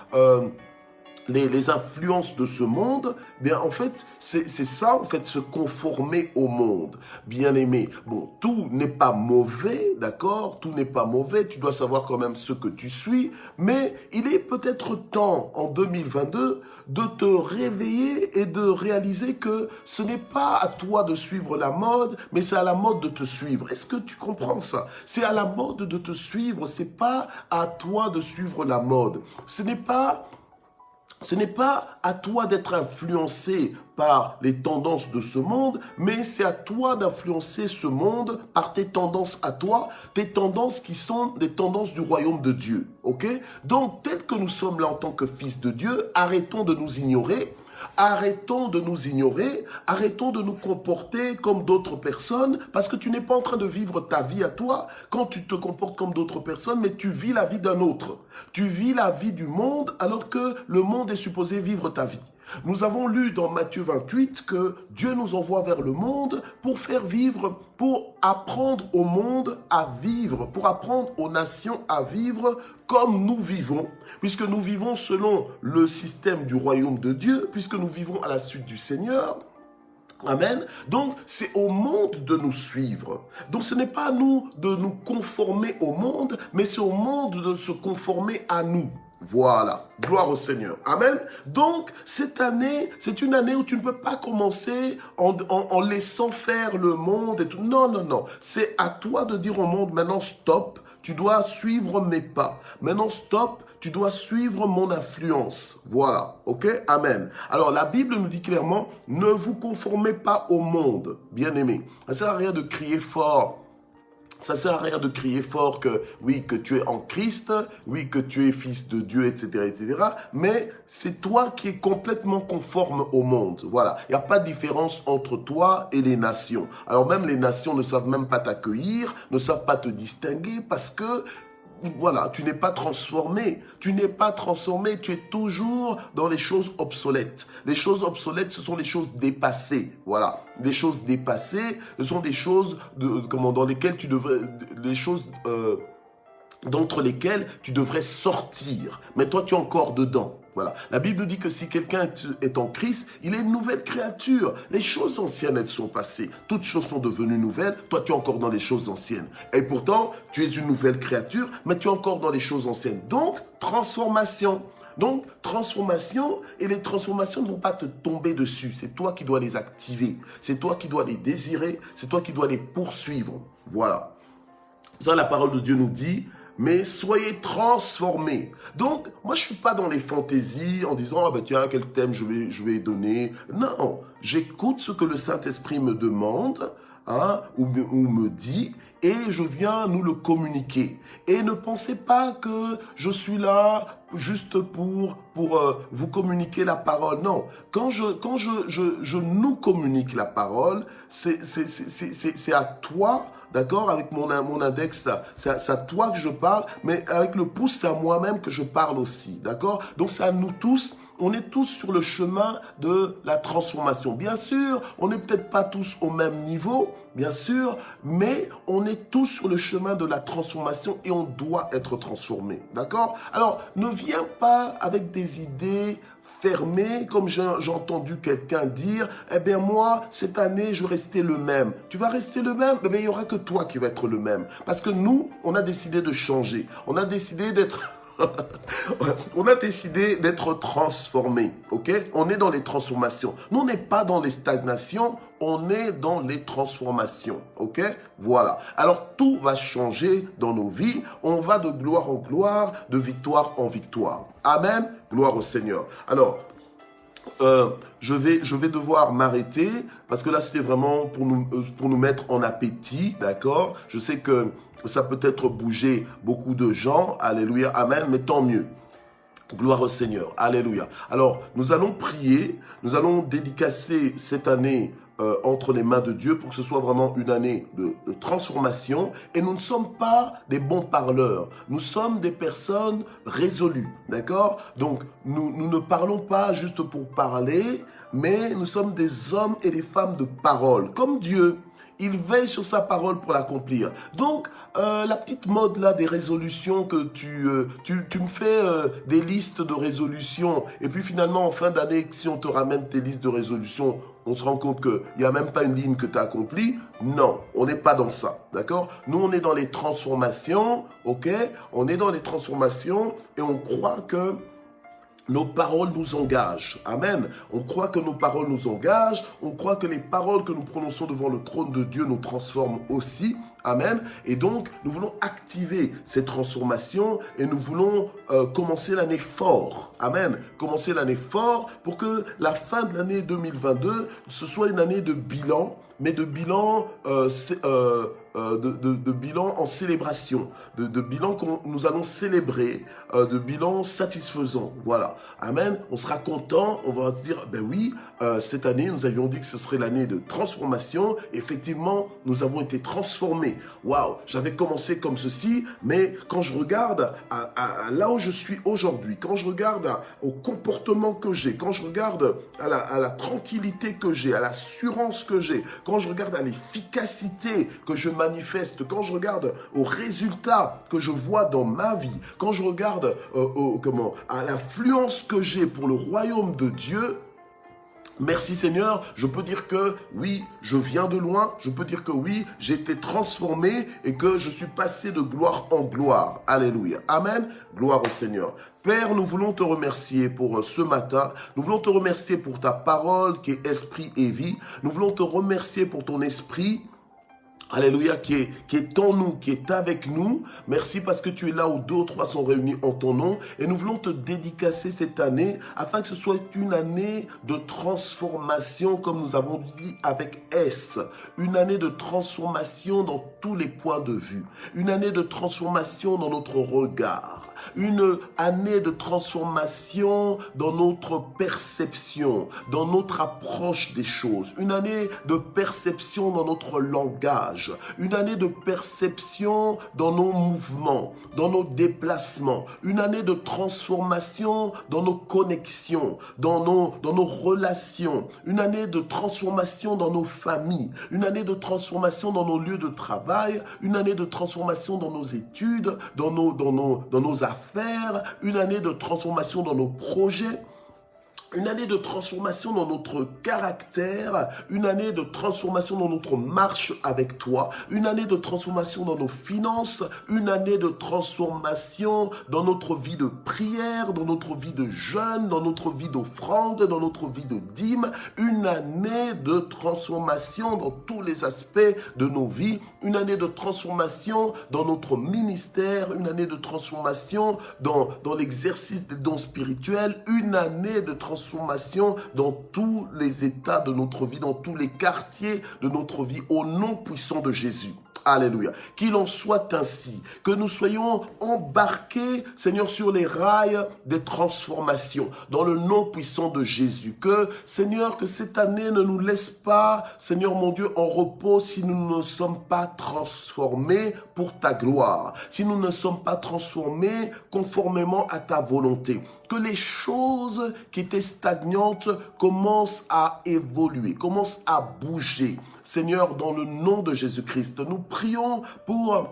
les influences de ce monde, bien en fait, c'est ça, en fait, se conformer au monde. Bien aimé, bon, tout n'est pas mauvais, d'accord? Tout n'est pas mauvais, tu dois savoir quand même ce que tu suis, mais il est peut-être temps, en 2022, de te réveiller et de réaliser que ce n'est pas à toi de suivre la mode, mais c'est à la mode de te suivre. Est-ce que tu comprends ça? C'est à la mode de te suivre, c'est pas à toi de suivre la mode. Ce n'est pas à toi d'être influencé par les tendances de ce monde, mais c'est à toi d'influencer ce monde par tes tendances à toi, tes tendances qui sont des tendances du royaume de Dieu. Ok? Donc, tel que nous sommes là en tant que fils de Dieu, arrêtons de nous ignorer. Arrêtons de nous ignorer, arrêtons de nous comporter comme d'autres personnes, parce que tu n'es pas en train de vivre ta vie à toi quand tu te comportes comme d'autres personnes, mais tu vis la vie d'un autre. Tu vis la vie du monde alors que le monde est supposé vivre ta vie. Nous avons lu dans Matthieu 28 que Dieu nous envoie vers le monde pour faire vivre, pour apprendre au monde à vivre, pour apprendre aux nations à vivre comme nous vivons, puisque nous vivons selon le système du royaume de Dieu, puisque nous vivons à la suite du Seigneur. Amen. Donc, c'est au monde de nous suivre. Donc, ce n'est pas à nous de nous conformer au monde, mais c'est au monde de se conformer à nous. Voilà, gloire au Seigneur. Amen. Donc, cette année, c'est une année où tu ne peux pas commencer en laissant faire le monde et tout. Non, non, non. C'est à toi de dire au monde, maintenant, stop, tu dois suivre mes pas. Maintenant, stop, tu dois suivre mon influence. Voilà, ok? Amen. Alors, la Bible nous dit clairement, ne vous conformez pas au monde, bien-aimés. Ça ne sert à rien de crier fort. Ça sert à rien de crier fort que, oui, que tu es en Christ, oui, que tu es fils de Dieu, etc., etc. Mais c'est toi qui es complètement conforme au monde. Voilà. Il n'y a pas de différence entre toi et les nations. Alors même les nations ne savent même pas t'accueillir, ne savent pas te distinguer parce que voilà, tu n'es pas transformé. Tu n'es pas transformé, tu es toujours dans les choses obsolètes. Les choses obsolètes, ce sont les choses dépassées. Voilà, les choses dépassées, ce sont des choses dans lesquelles tu devrais, les choses d'entre lesquelles tu devrais sortir. Mais toi, tu es encore dedans. Voilà. La Bible nous dit que si quelqu'un est en Christ, il est une nouvelle créature. Les choses anciennes, elles sont passées. Toutes choses sont devenues nouvelles. Toi, tu es encore dans les choses anciennes. Et pourtant, tu es une nouvelle créature, mais tu es encore dans les choses anciennes. Donc, transformation. Donc, transformation, et les transformations ne vont pas te tomber dessus. C'est toi qui dois les activer. C'est toi qui dois les désirer. C'est toi qui dois les poursuivre. Voilà. Ça, la parole de Dieu nous dit, mais soyez transformés. Donc, moi, je ne suis pas dans les fantaisies en disant, ah ben tiens, quel thème je vais donner. Non, j'écoute ce que le Saint-Esprit me demande, hein, ou me dit, et je viens nous le communiquer. Et ne pensez pas que je suis là juste pour vous communiquer la parole. Non, quand je nous communique la parole, c'est à toi. D'accord? Avec mon index, c'est à toi que je parle, mais avec le pouce, c'est à moi-même que je parle aussi. D'accord? Donc, c'est à nous tous. On est tous sur le chemin de la transformation. Bien sûr, on n'est peut-être pas tous au même niveau, bien sûr, mais on est tous sur le chemin de la transformation et on doit être transformé. D'accord? Alors, ne viens pas avec des idées fermé, comme j'ai entendu quelqu'un dire, eh bien moi, cette année, je vais rester le même. Tu vas rester le même? Eh bien, il n'y aura que toi qui vas être le même. Parce que nous, on a décidé de changer. On a décidé d'être... on a décidé d'être transformé, ok? On est dans les transformations. Nous, on n'est pas dans les stagnations, on est dans les transformations, ok? Voilà. Alors, tout va changer dans nos vies. On va de gloire en gloire, de victoire en victoire. Amen. Gloire au Seigneur. Alors, je vais devoir m'arrêter parce que là, c'était vraiment pour nous mettre en appétit, d'accord? Je sais que ça peut être bouger beaucoup de gens, alléluia, amen, mais tant mieux. Gloire au Seigneur, alléluia. Alors, nous allons prier, nous allons dédicacer cette année entre les mains de Dieu pour que ce soit vraiment une année de transformation. Et nous ne sommes pas des bons parleurs, nous sommes des personnes résolues, d'accord? Donc, nous ne parlons pas juste pour parler, mais nous sommes des hommes et des femmes de parole, comme Dieu. il veille sur sa parole pour l'accomplir. Donc, la petite mode là des résolutions que tu me fais des listes de résolutions et puis finalement en fin d'année, si on te ramène tes listes de résolutions, on se rend compte qu'il n'y a même pas une ligne que tu as accomplie. Non, on n'est pas dans ça, d'accord? Nous, on est dans les transformations, ok? On est dans les transformations et on croit que nos paroles nous engagent. Amen. On croit que nos paroles nous engagent. On croit que les paroles que nous prononçons devant le trône de Dieu nous transforment aussi. Amen. Et donc, nous voulons activer ces transformations et nous voulons commencer l'année fort. Amen. Commencer l'année fort pour que la fin de l'année 2022, ce soit une année de bilan, mais de bilan de bilan en célébration, de bilan que nous allons célébrer, de bilan satisfaisant. Voilà. Amen. On sera content, on va se dire, ben oui, cette année, nous avions dit que ce serait l'année de transformation. Effectivement, nous avons été transformés. Waouh, j'avais commencé comme ceci, mais quand je regarde à là où je suis aujourd'hui, quand je regarde au comportement que j'ai, quand je regarde à la tranquillité que j'ai, à l'assurance que j'ai, quand je regarde à l'efficacité que je manifeste, quand je regarde aux résultats que je vois dans ma vie, quand je regarde à l'influence que j'ai pour le royaume de Dieu, merci Seigneur, je peux dire que oui, je viens de loin, je peux dire que oui, j'ai été transformé et que je suis passé de gloire en gloire. Alléluia. Amen. Gloire au Seigneur. Père, nous voulons te remercier pour ce matin. Nous voulons te remercier pour ta parole qui est esprit et vie. Nous voulons te remercier pour ton esprit. Alléluia, qui est en nous, qui est avec nous. Merci parce que tu es là où 2 ou 3 sont réunis en ton nom. Et nous voulons te dédicacer cette année afin que ce soit une année de transformation, comme nous avons dit avec S. Une année de transformation dans tous les points de vue. Une année de transformation dans notre regard. Une année de transformation dans notre perception, dans notre approche des choses. Une année de perception dans notre langage. Une année de perception dans nos mouvements, dans nos déplacements. Une année de transformation dans nos connexions, dans nos relations. Une année de transformation dans nos familles. Une année de transformation dans nos lieux de travail. Une année de transformation dans nos études, dans nos affaires, une année de transformation dans nos projets, une année de transformation dans notre caractère, une année de transformation dans notre marche avec toi, une année de transformation dans nos finances, une année de transformation dans notre vie de prière, dans notre vie de jeûne, dans notre vie d'offrande, dans notre vie de dîme, une année de transformation dans tous les aspects de nos vies, une année de transformation dans notre ministère, une année de transformation dans l'exercice des dons spirituels, une année de transformation dans tous les états de notre vie, dans tous les quartiers de notre vie, au nom puissant de Jésus. Alléluia. Qu'il en soit ainsi, que nous soyons embarqués, Seigneur, sur les rails des transformations, dans le nom puissant de Jésus. Que, Seigneur, que cette année ne nous laisse pas, Seigneur mon Dieu, en repos si nous ne sommes pas transformés pour ta gloire, si nous ne sommes pas transformés conformément à ta volonté. Que les choses qui étaient stagnantes commencent à évoluer, commencent à bouger. Seigneur, dans le nom de Jésus-Christ, nous prions pour,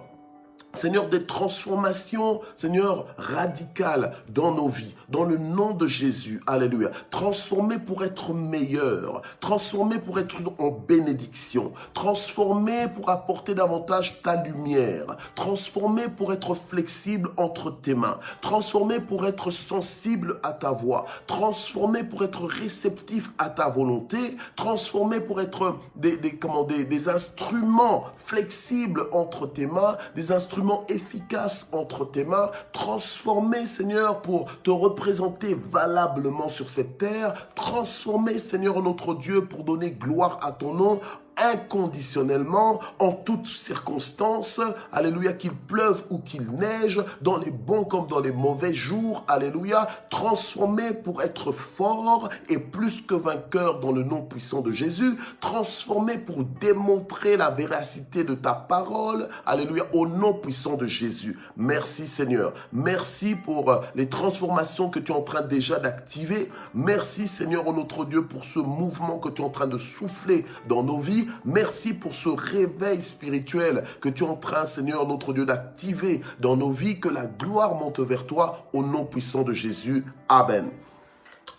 Seigneur, des transformations, Seigneur, radicales dans nos vies, dans le nom de Jésus. Alléluia. Transformés pour être meilleurs, transformés pour être en bénédiction, transformés pour apporter davantage ta lumière, transformés pour être flexibles entre tes mains, transformés pour être sensibles à ta voix, transformés pour être réceptifs à ta volonté, transformés pour être des instruments flexibles entre tes mains, des instruments efficaces entre tes mains, transformés, Seigneur, pour te représenter valablement sur cette terre, transformés, Seigneur, notre Dieu, pour donner gloire à ton nom, inconditionnellement, en toutes circonstances, alléluia, qu'il pleuve ou qu'il neige, dans les bons comme dans les mauvais jours, alléluia, transformé pour être fort et plus que vainqueur dans le nom puissant de Jésus, transformé pour démontrer la véracité de ta parole, alléluia, au nom puissant de Jésus. Merci Seigneur, merci pour les transformations que tu es en train déjà d'activer, merci Seigneur, notre Dieu, pour ce mouvement que tu es en train de souffler dans nos vies. vie. Merci pour ce réveil spirituel que tu es en train, Seigneur, notre Dieu, d'activer dans nos vies. Que la gloire monte vers toi au nom puissant de Jésus. Amen.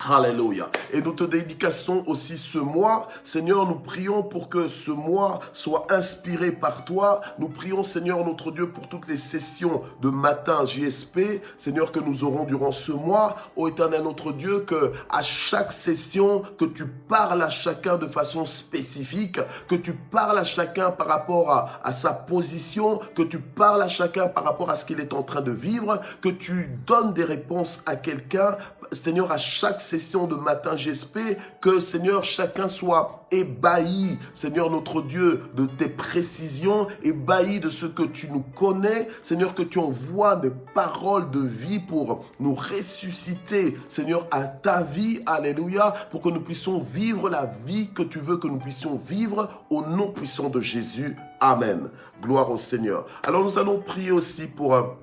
Alléluia. Et nous te dédicassons aussi ce mois. Seigneur, nous prions pour que ce mois soit inspiré par toi. Nous prions, Seigneur, notre Dieu, pour toutes les sessions de matin JSP, Seigneur, que nous aurons durant ce mois. Ô Éternel, notre Dieu, que à chaque session, que tu parles à chacun de façon spécifique, que tu parles à chacun par rapport à sa position, que tu parles à chacun par rapport à ce qu'il est en train de vivre, que tu donnes des réponses à quelqu'un, Seigneur, à chaque session de matin JSP, que Seigneur, chacun soit ébahi, Seigneur notre Dieu, de tes précisions, ébahi de ce que tu nous connais, Seigneur, que tu envoies des paroles de vie pour nous ressusciter, Seigneur, à ta vie, alléluia, pour que nous puissions vivre la vie que tu veux que nous puissions vivre au nom puissant de Jésus. Amen. Gloire au Seigneur. Alors nous allons prier aussi pour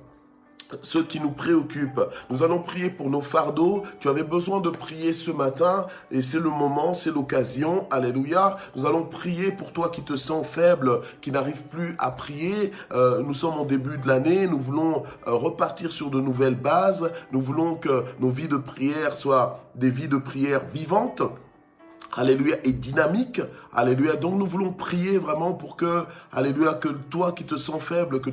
ceux qui nous préoccupent. Nous allons prier pour nos fardeaux. Tu avais besoin de prier ce matin et c'est le moment, c'est l'occasion. Alléluia. Nous allons prier pour toi qui te sens faible, qui n'arrive plus à prier. Nous sommes en début de l'année. Nous voulons repartir sur de nouvelles bases. Nous voulons que nos vies de prière soient des vies de prière vivantes. Alléluia, et dynamique, alléluia. Donc nous voulons prier vraiment pour que, alléluia, que toi qui te sens faible, que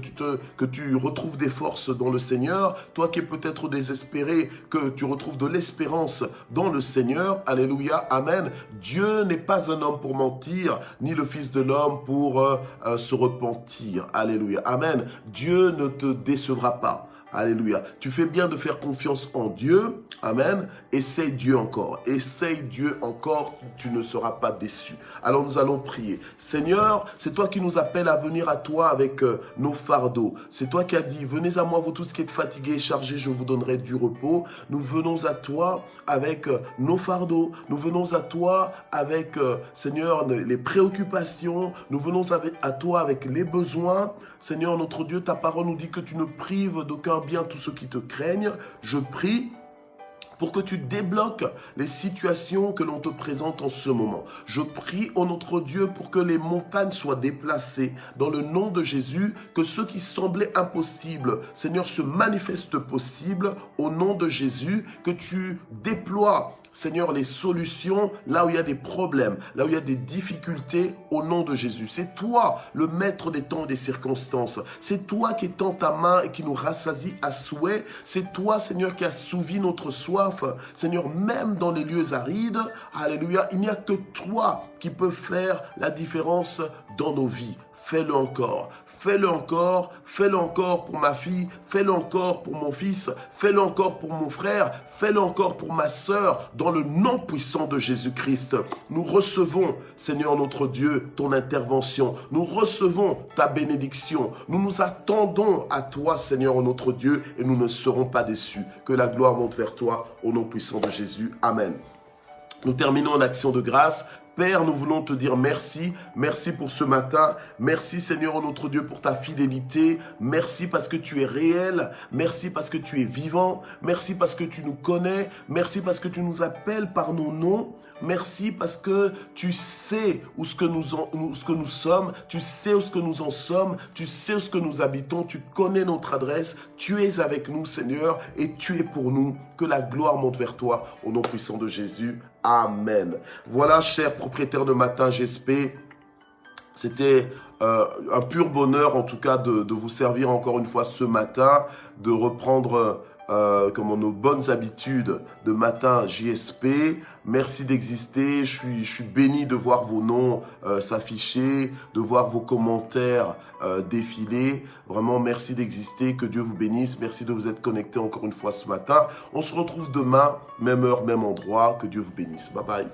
tu retrouves des forces dans le Seigneur, toi qui es peut-être désespéré, que tu retrouves de l'espérance dans le Seigneur, alléluia, amen. Dieu n'est pas un homme pour mentir, ni le Fils de l'homme pour se repentir, alléluia, amen. Dieu ne te décevra pas. Alléluia. Tu fais bien de faire confiance en Dieu. Amen. Essaye Dieu encore. Essaye Dieu encore. Tu ne seras pas déçu. Alors nous allons prier. Seigneur, c'est toi qui nous appelles à venir à toi avec nos fardeaux. C'est toi qui as dit, venez à moi vous tous qui êtes fatigués et chargés, je vous donnerai du repos. Nous venons à toi avec nos fardeaux. Nous venons à toi avec, Seigneur, les préoccupations. Nous venons à toi avec les besoins. Seigneur, notre Dieu, ta parole nous dit que tu ne prives d'aucun bien tous ceux qui te craignent. Je prie pour que tu débloques les situations que l'on te présente en ce moment. Je prie, ô notre Dieu, pour que les montagnes soient déplacées dans le nom de Jésus, que ce qui semblait impossible, Seigneur, se manifeste possible au nom de Jésus, que tu déploies, Seigneur, les solutions là où il y a des problèmes, là où il y a des difficultés au nom de Jésus. C'est toi le maître des temps et des circonstances. C'est toi qui étends ta main et qui nous rassasie à souhait. C'est toi, Seigneur, qui assouvis notre soif. Seigneur, même dans les lieux arides, alléluia, il n'y a que toi qui peux faire la différence dans nos vies. Fais-le encore. Fais-le encore, fais-le encore pour ma fille, fais-le encore pour mon fils, fais-le encore pour mon frère, fais-le encore pour ma sœur, dans le nom puissant de Jésus-Christ. Nous recevons, Seigneur notre Dieu, ton intervention. Nous recevons ta bénédiction. Nous nous attendons à toi, Seigneur notre Dieu, et nous ne serons pas déçus. Que la gloire monte vers toi, au nom puissant de Jésus. Amen. Nous terminons en action de grâce. Père, nous voulons te dire merci. Merci pour ce matin. Merci Seigneur notre Dieu pour ta fidélité. Merci parce que tu es réel. Merci parce que tu es vivant. Merci parce que tu nous connais. Merci parce que tu nous appelles par nos noms. Merci parce que tu sais où ce que nous sommes. Tu sais où ce que nous en sommes. Tu sais où ce que nous habitons. Tu connais notre adresse. Tu es avec nous Seigneur et tu es pour nous. Que la gloire monte vers toi au nom puissant de Jésus. Amen. Voilà, chers propriétaires de Matin JSP, c'était un pur bonheur en tout cas de vous servir encore une fois ce matin, de reprendre comme nos bonnes habitudes de Matin JSP. Merci d'exister, je suis béni de voir vos noms s'afficher, de voir vos commentaires défiler. Vraiment, merci d'exister, que Dieu vous bénisse. Merci de vous être connectés encore une fois ce matin. On se retrouve demain, même heure, même endroit. Que Dieu vous bénisse. Bye bye.